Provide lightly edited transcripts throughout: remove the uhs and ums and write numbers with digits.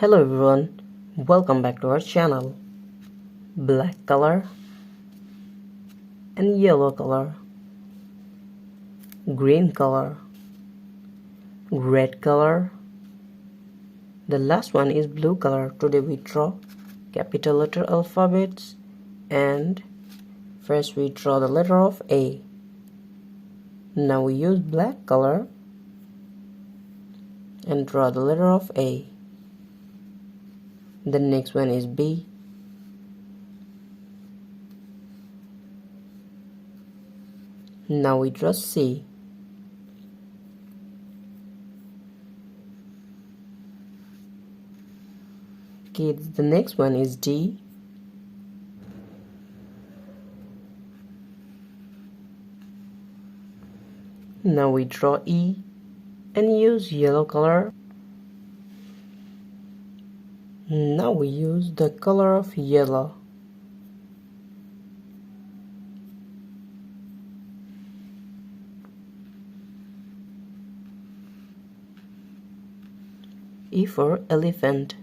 Hello everyone, welcome back to our channel. Black color and yellow color, green color, red color. The last one is blue color. Today we draw capital letter alphabets, and first we draw the letter of A. Now we use black color and draw the letter of A. The next one is B. Now we draw C. Kids, the next one is D. Now we draw E and use yellow color. Now we use the color of yellow. E for elephant.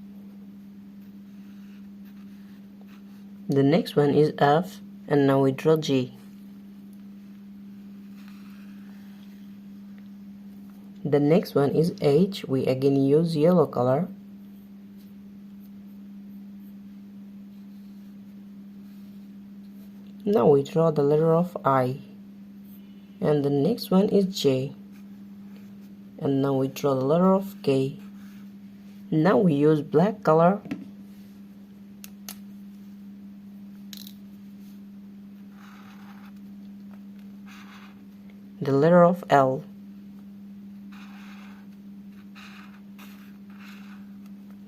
The next one is F, and now we draw G. The next one is H. We again use yellow color. Now we draw the letter of I. And the next one is J. And now we draw the letter of K. Now we use black color. The letter of L.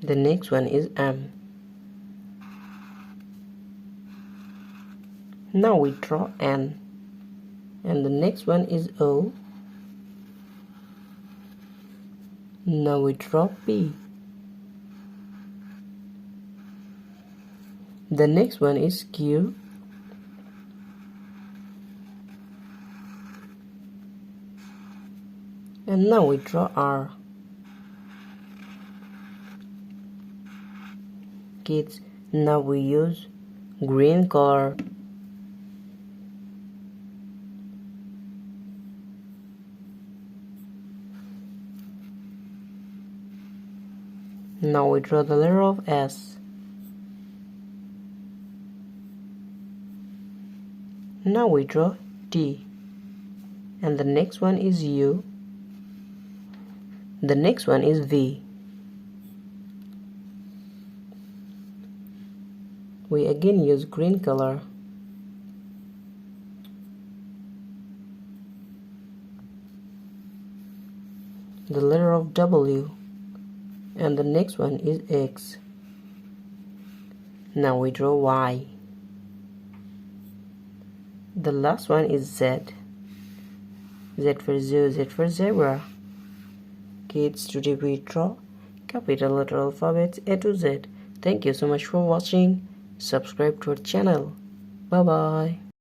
The next one is M. Now we draw N. And the next one is O. Now we draw P. The next one is Q. And now we draw R. Kids, now we use green color. Now we draw the letter of S. Now we draw T. And the next one is U. The next one is V. We again use green color. The letter of W. And the next one is X. Now we draw Y. The last one is Z. Z for zoo, Z for zebra. Kids, today we draw capital letter alphabets A to Z. Thank you so much for watching. Subscribe to our channel. Bye bye.